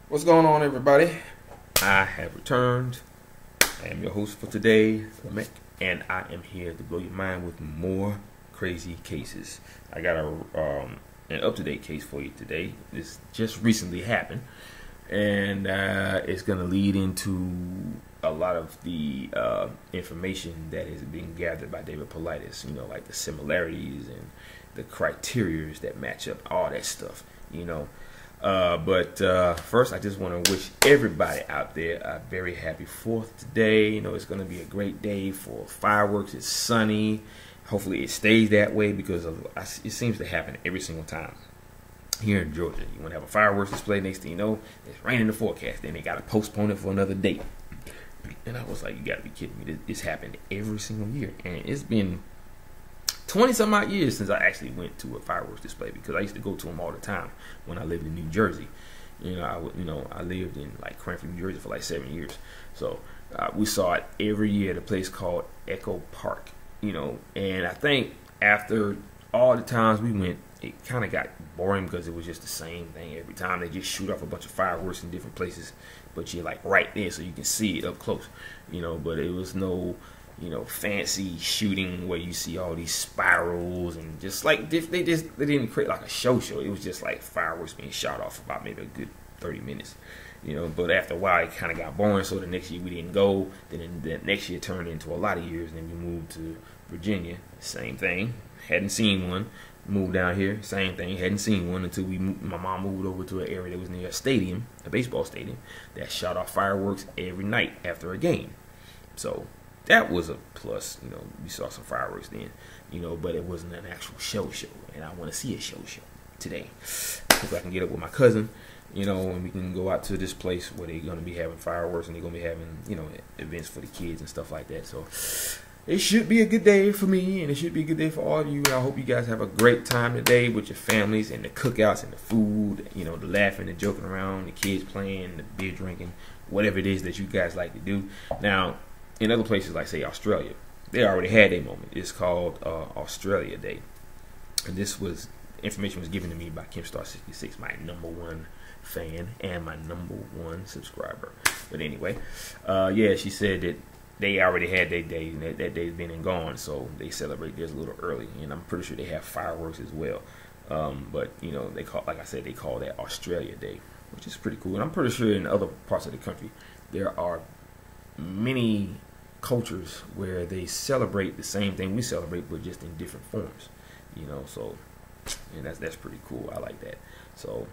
What's going on, everybody? I have returned. I am your host for today, Lamek, and I am here to blow your mind with more crazy cases. I got an up-to-date case for you today. This just recently happened, and it's going to lead into a lot of the information that is being gathered by David Paulides. You know, like the similarities and the criterias that match up, all that stuff. You know. But first, I just want to wish everybody out there a very happy 4th today. You know, it's going to be a great day for fireworks. It's sunny. Hopefully, it stays that way because it seems to happen every single time here in Georgia. You want to have a fireworks display, next thing you know, it's raining in the forecast. Then they got to postpone it for another date. And I was like, you got to be kidding me. This happened every single year. And it's been 20-some odd years since I actually went to a fireworks display because I used to go to them all the time when I lived in New Jersey. I lived in like Cranford, New Jersey for like 7 years. So we saw it every year at a place called Echo Park. You know, and I think after all the times we went, it kind of got boring because it was just the same thing every time. They just shoot off a bunch of fireworks in different places, but you're like right there so you can see it up close. You know, but it was no, fancy shooting where you see all these spirals and just like they didn't create like a show. It was just like fireworks being shot off for about maybe a good 30 minutes. You know, but after a while it kind of got boring. So the next year we didn't go. Then the next year turned into a lot of years. And then we moved to Virginia. Same thing. Hadn't seen one. Moved down here. Same thing. Hadn't seen one until my mom moved over to an area that was near a stadium, a baseball stadium, that shot off fireworks every night after a game. So that was a plus. You know, we saw some fireworks then. You know, but it wasn't an actual show. And I want to see a show today. If I can get up with my cousin. You know, and we can go out to this place where they're going to be having fireworks and they're going to be having, events for the kids and stuff like that. So it should be a good day for me and it should be a good day for all of you. And I hope you guys have a great time today with your families and the cookouts and the food, the laughing, the joking around, the kids playing, the beer drinking, whatever it is that you guys like to do. Now, in other places like, say, Australia, they already had a moment. It's called Australia Day. And information was given to me by KimStar66, my #1 fan and my #1 subscriber. But anyway, she said that they already had their day and that day's been and gone, so they celebrate theirs a little early. And I'm pretty sure they have fireworks as well. But they call that Australia Day, which is pretty cool. And I'm pretty sure in other parts of the country there are many cultures where they celebrate the same thing we celebrate, but just in different forms. So that's pretty cool. I like that. So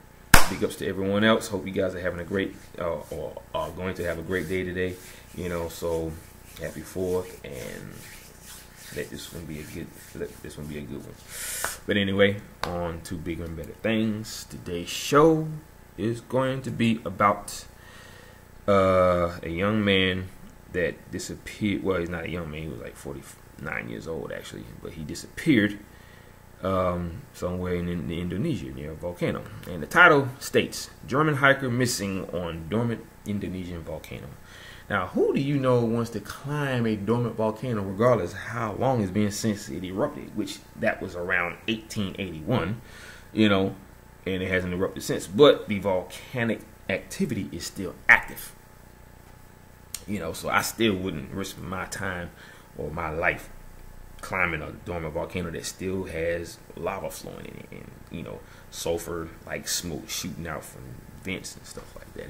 big ups to everyone else. Hope you guys are having a great or are going to have a great day today. So happy 4th and let this one be a good one. But anyway, on to bigger and better things. Today's show is going to be about a young man that disappeared. Well, he's not a young man. He was like 49 years old actually, but he disappeared somewhere in Indonesia near a volcano. And the title states, German hiker missing on dormant Indonesian volcano. Now, who do you know wants to climb a dormant volcano regardless of how long it's been since it erupted, which that was around 1881, and it hasn't erupted since. But the volcanic activity is still active. So I still wouldn't risk my time or my life climbing a dormant volcano that still has lava flowing in it and sulfur like smoke shooting out from vents and stuff like that.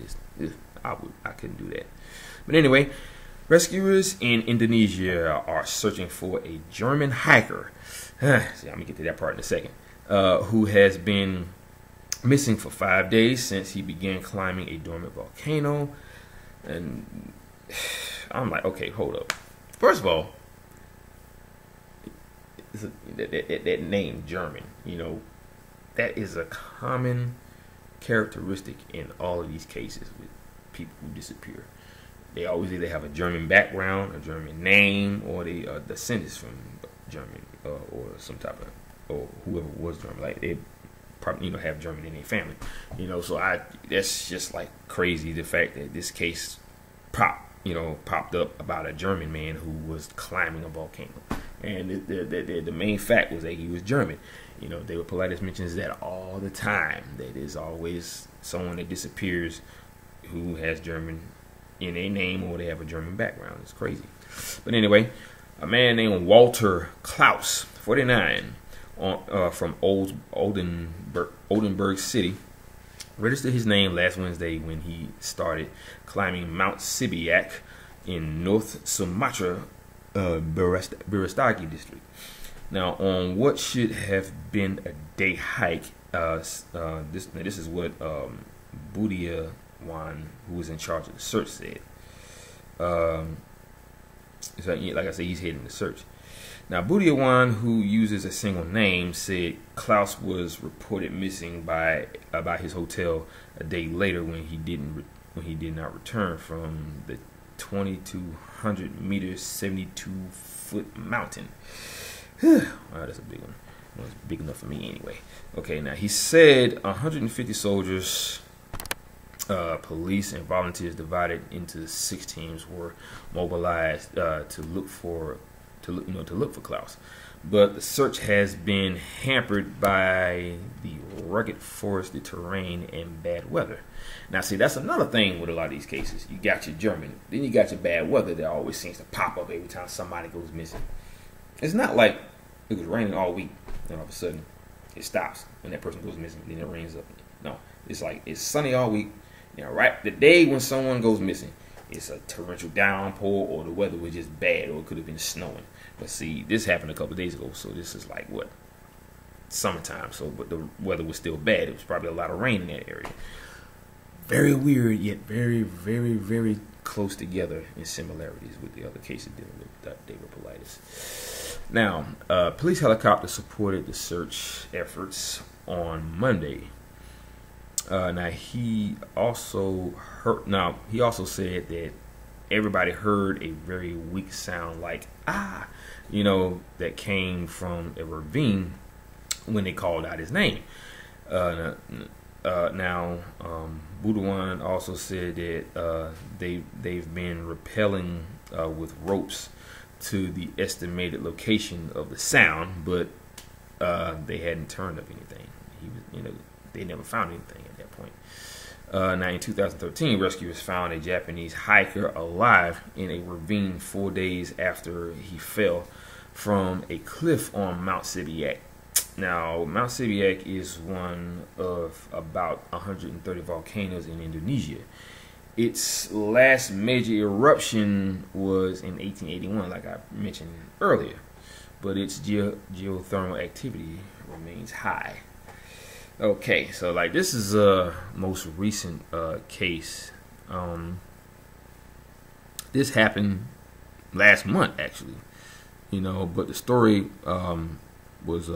I couldn't do that. But anyway, rescuers in Indonesia are searching for a German hiker. See, I'm gonna get to that part in a second. Who has been missing for 5 days since he began climbing a dormant volcano. And I'm like, okay, hold up. First of all, that name German, that is a common characteristic in all of these cases with people who disappear. They always either have a German background, a German name, or they are descendants from German or some type of, or whoever was German. Like they probably have German in their family, So that's just like crazy. The fact that this case popped up about a German man who was climbing a volcano. And the main fact was that he was German. David Paulides mentions that all the time, that there's always someone that disappears who has German in their name or they have a German background. It's crazy. But anyway, a man named Wolter Klaus, 49, from Oldenburg City, registered his name last Wednesday when he started climbing Mount Sibiak in North Sumatra, Berestagi district. Now, on what should have been a day hike, this is what Budia Wan, who was in charge of the search, said. So, like I said, he's heading the search. Now, Budia Wan, who uses a single name, said Klaus was reported missing by his hotel a day later when he did not return from the 2,200 meters, 72-foot mountain. Wow, that's a big one. Well, it's big enough for me anyway. Okay, now he said 150 soldiers, police, and volunteers divided into 6 teams were mobilized to look for Klaus. But the search has been hampered by the rugged forested terrain and bad weather. Now, see, that's another thing with a lot of these cases. You got your German, then you got your bad weather that always seems to pop up every time somebody goes missing. It's not like it was raining all week and all of a sudden it stops when that person goes missing, then it rains up. No, it's like it's sunny all week. Right the day when someone goes missing, it's a torrential downpour or the weather was just bad or it could have been snowing. But see, this happened a couple of days ago, so this is like what? Summertime, so but the weather was still bad. It was probably a lot of rain in that area. Very weird, yet very, very, very close together in similarities with the other cases dealing with David Paulides. Now, police helicopter supported the search efforts on Monday. Now he also said that everybody heard a very weak sound like that came from a ravine when they called out his name. Budawan also said that they've been rappelling with ropes to the estimated location of the sound, but they hadn't turned up anything. They never found anything at that point. Now, in 2013, rescuers found a Japanese hiker alive in a ravine 4 days after he fell from a cliff on Mount Sibiak. Now, Mount Sibiak is one of about 130 volcanoes in Indonesia. Its last major eruption was in 1881, like I mentioned earlier, but its geothermal activity remains high. Okay, so like this is a most recent case. This happened last month, actually, but the story was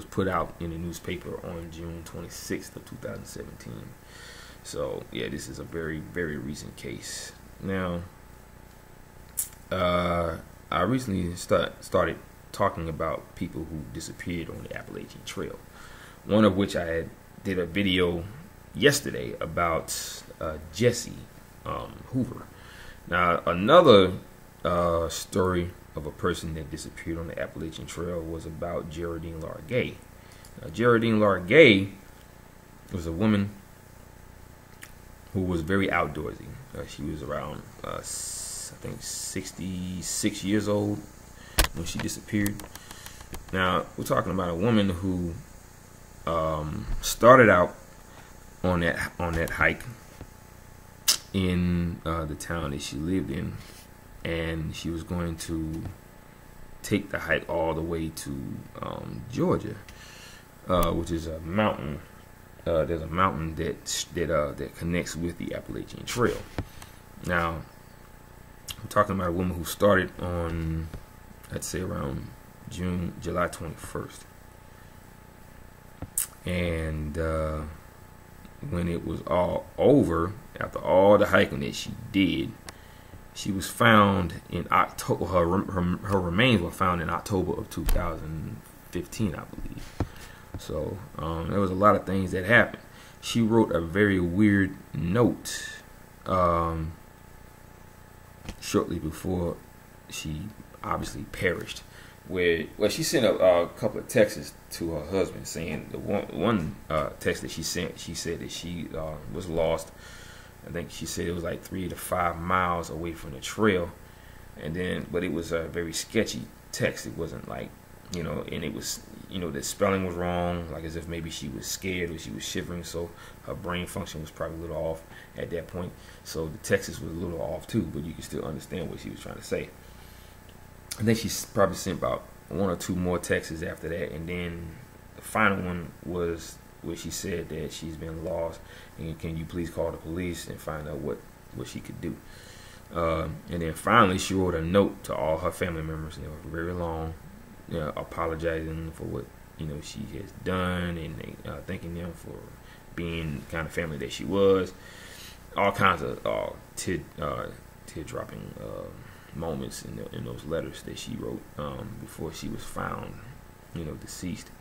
put out in the newspaper on June 26th of 2017. So yeah, this is a very, very recent case. Now, I recently started talking about people who disappeared on the Appalachian Trail. One of which I did a video yesterday about Jesse Hoover. Now, another story of a person that disappeared on the Appalachian Trail was about Geraldine Largay. Now, Geraldine Largay was a woman who was very outdoorsy. She was around, I think, 66 years old when she disappeared. Now, we're talking about a woman who started out on that hike in the town that she lived in, and she was going to take the hike all the way to Georgia, which is a mountain. There's a mountain that connects with the Appalachian Trail. Now, I'm talking about a woman who started on, I'd say, around July 21st. And when it was all over, after all the hiking that she did, she was found in October. Her remains were found in October of 2015, I believe. So there was a lot of things that happened. She wrote a very weird note shortly before she obviously perished, where she sent a couple of texts to her husband saying the one text that she sent, she said that she was lost I think she said it was like 3 to 5 miles away from the trail. And then, but it was a very sketchy text. It wasn't like, you know, and it was, you know, the spelling was wrong, like as if maybe she was scared or she was shivering, so her brain function was probably a little off at that point. So the text was a little off too, but you can still understand what she was trying to say. And then she probably sent about 1 or 2 more texts after that, and then the final one was where she said that she's been lost, and can you please call the police and find out what she could do. And then finally she wrote a note to all her family members, you know, very long, you know, apologizing for what, you know, she has done, and thanking them for being the kind of family that she was. All kinds of tear-dropping moments in those letters that she wrote before she was found, you know, deceased.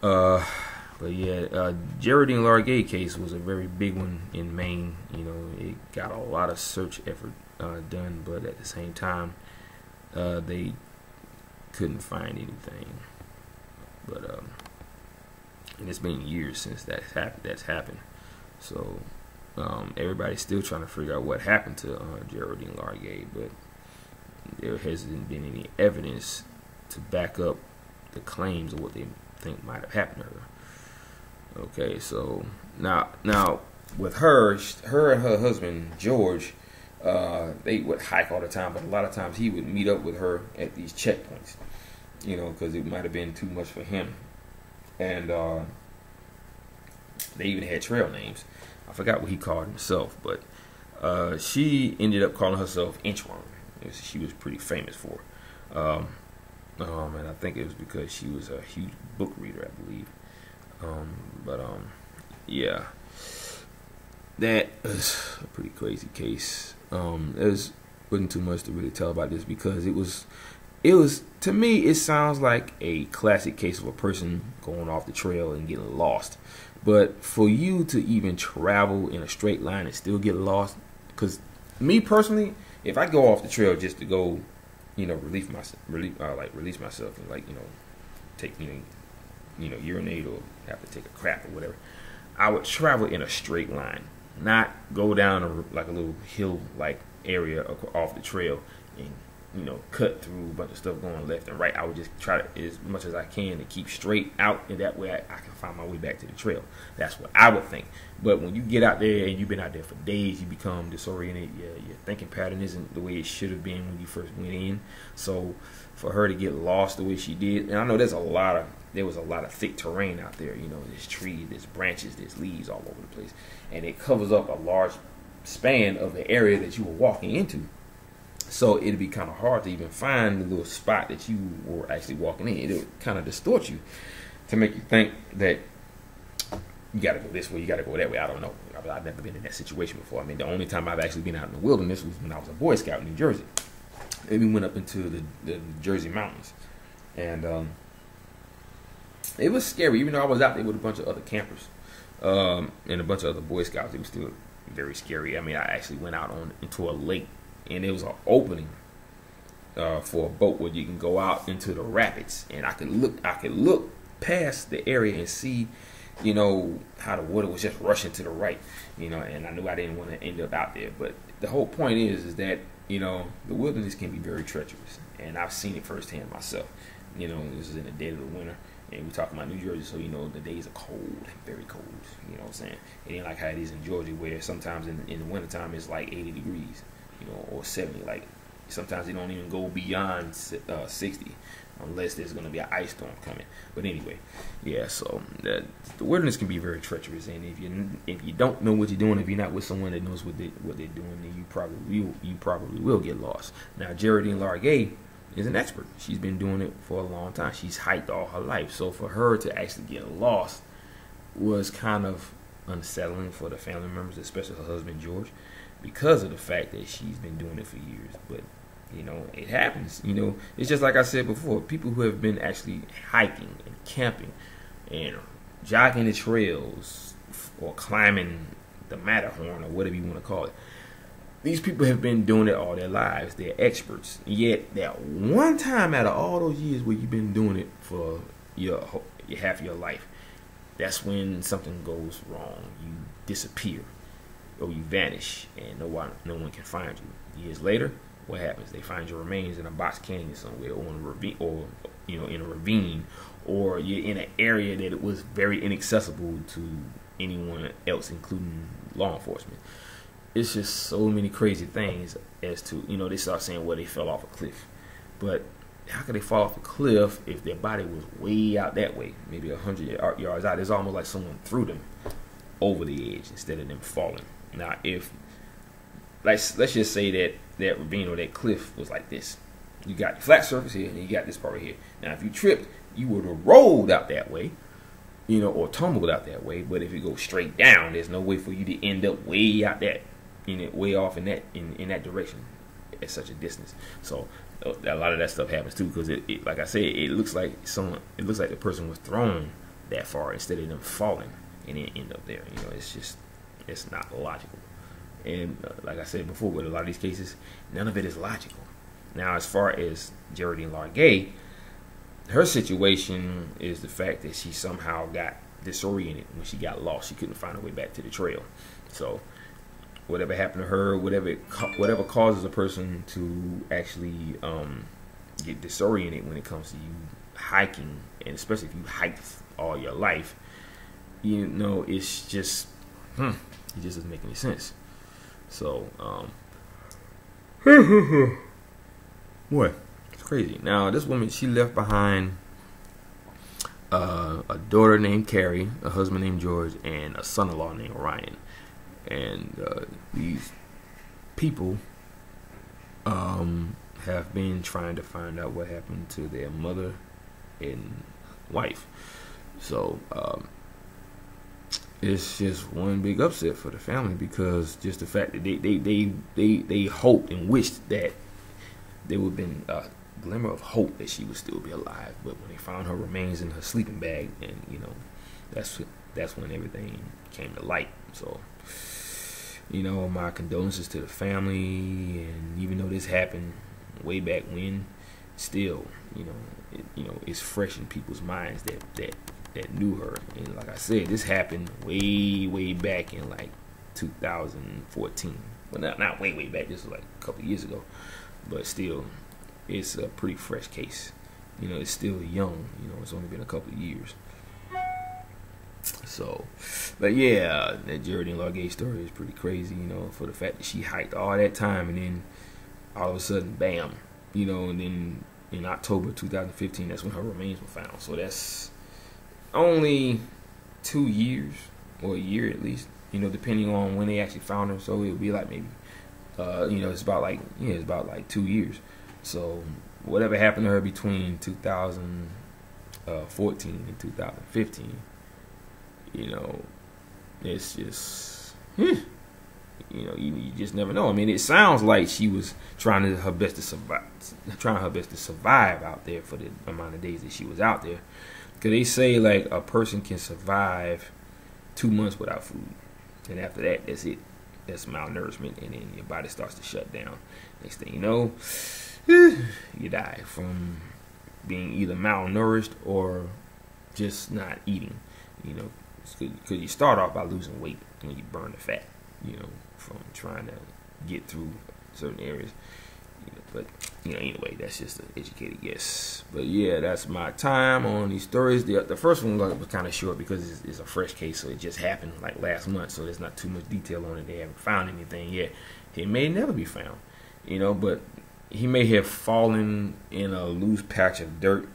But yeah, Geraldine Largay case was a very big one in Maine. You know, it got a lot of search effort done, but at the same time, they couldn't find anything. But and it's been years since that's happened. So everybody's still trying to figure out what happened to Geraldine Largay, but there hasn't been any evidence to back up the claims of what they think might have happened to her. Okay, so now with her and her husband George, they would hike all the time, but a lot of times he would meet up with her at these checkpoints, you know, because it might have been too much for him. And they even had trail names. I forgot what he called himself, but she ended up calling herself Inchworm. She was pretty famous for, and I think it was because she was a huge book reader, I believe. Yeah, that is a pretty crazy case. There's wasn't too much to really tell about this because it was to me it sounds like a classic case of a person going off the trail and getting lost. But for you to even travel in a straight line and still get lost, because me personally, if I go off the trail just to go, you know, release myself and, like, you know, take, you know, urinate or have to take a crap or whatever, I would travel in a straight line, not go down like a little hill like area off the trail and, you know, cut through a bunch of stuff going left and right. I would just try to, as much as I can, to keep straight out, and that way I can find my way back to the trail. That's what I would think. But when you get out there and you've been out there for days, you become disoriented. Your thinking pattern isn't the way it should have been when you first went in. So for her to get lost the way she did, and I know there was a lot of thick terrain out there. You know, there's trees, there's branches, there's leaves all over the place, and it covers up a large span of the area that you were walking into. So it'd be kind of hard to even find the little spot that you were actually walking in. It'll kind of distort you to make you think that you got to go this way, you got to go that way. I don't know. I've never been in that situation before. I mean, the only time I've actually been out in the wilderness was when I was a Boy Scout in New Jersey. And we went up into the Jersey mountains. And it was scary. Even though I was out there with a bunch of other campers and a bunch of other Boy Scouts, it was still very scary. I mean, I actually went out into a lake, and there was an opening for a boat where you can go out into the rapids, and I could look past the area and see, you know, how the water was just rushing to the right, you know, and I knew I didn't want to end up out there. But the whole point is that, you know, the wilderness can be very treacherous, and I've seen it firsthand myself. You know, this is in the dead of the winter, and we're talking about New Jersey, so, you know, the days are cold, very cold, you know what I'm saying? It ain't like how it is in Georgia, where sometimes in the wintertime it's like 80 degrees, you know, or 70. Like, sometimes they don't even go beyond 60 unless there's going to be an ice storm coming. But anyway, yeah, so the wilderness can be very treacherous, and if you don't know what you're doing, if you're not with someone that knows what they're doing, then you probably will get lost. Now, Geraldine Largay is an expert. She's been doing it for a long time. She's hiked all her life. So for her to actually get lost was kind of unsettling for the family members, especially her husband George, because of the fact that she's been doing it for years. But, you know, it happens. You know, it's just like I said before, people who have been actually hiking and camping and jogging the trails or climbing the Matterhorn or whatever you want to call it. These people have been doing it all their lives. They're experts. Yet that one time out of all those years where you've been doing it for your half of your life, that's when something goes wrong. You disappear. you vanish, and no one can find you. Years later, what happens? They find your remains in a box canyon somewhere, or in a ravine, in a ravine, or you're in an area that it was very inaccessible to anyone else, including law enforcement. It's just so many crazy things as to, they start saying, well, they fell off a cliff. But how could they fall off a cliff if their body was way out that way, maybe 100 yards out? It's almost like someone threw them over the edge instead of them falling. Now, if, let's just say that ravine or that cliff was like this. You got the flat surface here, and you got this part right here. Now, if you tripped, you would have rolled out that way, or tumbled out that way. But if you go straight down, there's no way for you to end up way out that, way off in that direction at such a distance. So a lot of that stuff happens too, because it like I said, it looks like the person was thrown that far instead of them falling and then end up there. It's not logical. And like I said before, with a lot of these cases, none of it is logical. Now, as far as Geraldine Largay, her situation is the fact that she somehow got disoriented when she got lost. She couldn't find her way back to the trail. So whatever happened to her, whatever causes a person to actually get disoriented when it comes to you hiking, and especially if you hiked all your life, it's just it just doesn't make any sense. So what? It's crazy. Now, this woman, she left behind a daughter named Carrie, a husband named George, and a son-in-law named Ryan. And these people have been trying to find out what happened to their mother and wife. So it's just one big upset for the family, because just the fact that they hoped and wished that there would have been a glimmer of hope that she would still be alive. But when they found her remains in her sleeping bag, and that's when everything came to light. So my condolences to the family. And even though this happened way back when, still it's fresh in people's minds that knew her. And like I said, this happened way back in like 2014. Well, not way back. This was like a couple years ago. But still, it's a pretty fresh case. It's still young. It's only been a couple of years. So, but yeah, that Geraldine Largay story is pretty crazy, for the fact that she hiked all that time, and then all of a sudden, bam, and then in October 2015, that's when her remains were found. So that's only 2 years, or a year at least, depending on when they actually found her. So it would be like maybe, it's about like 2 years. So whatever happened to her between 2014 and 2015, it's just, you just never know. I mean, it sounds like she was trying her best to survive out there for the amount of days that she was out there. Because they say like a person can survive 2 months without food, and after that, that's it. That's malnourishment, and then your body starts to shut down. Next thing you know, you die from being either malnourished or just not eating. Because you start off by losing weight when you burn the fat, from trying to get through certain areas. But anyway, that's just an educated guess. But yeah, that's my time on these stories. The first one was kind of short because it's a fresh case, so it just happened like last month. So there's not too much detail on it. They haven't found anything yet. It may never be found, but he may have fallen in a loose patch of dirt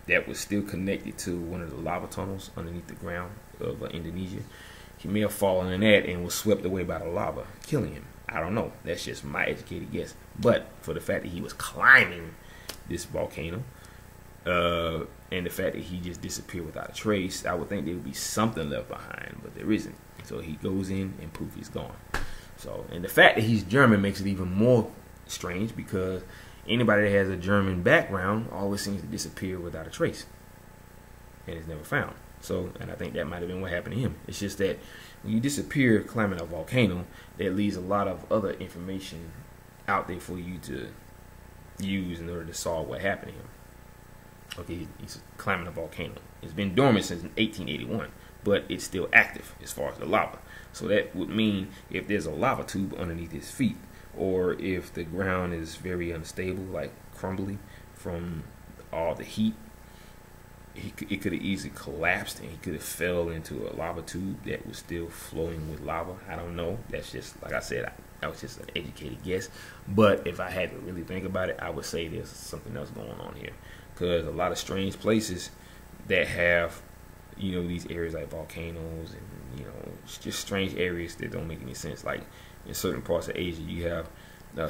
that was still connected to one of the lava tunnels underneath the ground of Indonesia. He may have fallen in that and was swept away by the lava, killing him. I don't know. That's just my educated guess. But for the fact that he was climbing this volcano, and the fact that he just disappeared without a trace, I would think there would be something left behind, but there isn't. So he goes in and poof, he's gone. So, and the fact that he's German makes it even more strange, because anybody that has a German background always seems to disappear without a trace, and it's never found. So, and I think that might have been what happened to him. It's just that when you disappear climbing a volcano, that leaves a lot of other information out there for you to use in order to solve what happened to him. Okay, he's climbing a volcano. It's been dormant since 1881, but it's still active as far as the lava. So that would mean if there's a lava tube underneath his feet, or if the ground is very unstable, like crumbly from all the heat, it could have easily collapsed and he could have fell into a lava tube that was still flowing with lava. I don't know. That's just, like I said, that was just an educated guess. But if I had to really think about it, I would say there's something else going on here, because a lot of strange places that have, you know, these areas like volcanoes and, you know, just strange areas that don't make any sense. Like in certain parts of Asia, you have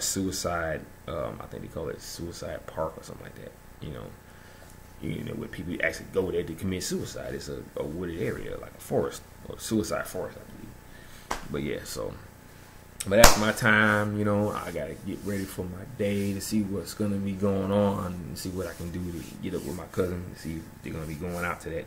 suicide. I think they call it Suicide Park or something like that. You know, where people actually go there to commit suicide. It's a wooded area, like a forest, or suicide forest, I believe. But yeah, so, but that's my time. You know, I gotta get ready for my day to see what's gonna be going on and see what I can do to get up with my cousin to see if they're gonna be going out to that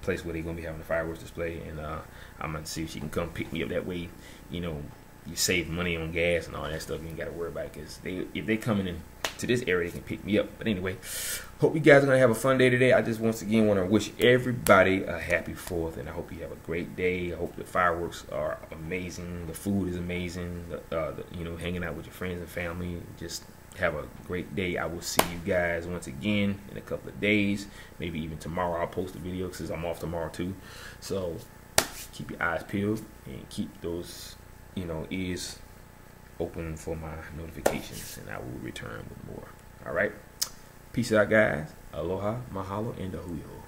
place where they're gonna be having the fireworks display, and I'm gonna see if she can come pick me up. That way, you know, you save money on gas and all that stuff. You ain't gotta worry about it, because if they coming in to this area, they can pick me up. But anyway, hope you guys are gonna have a fun day today. I just once again want to wish everybody a happy 4th, and I hope you have a great day. I hope the fireworks are amazing, the food is amazing, you know, hanging out with your friends and family. Just have a great day. I will see you guys once again in a couple of days, maybe even tomorrow. I'll post a video since I'm off tomorrow too. So keep your eyes peeled and keep those, you know, ears open for my notifications, and I will return with more. All right, peace out, guys. Aloha, mahalo, and ahuyo.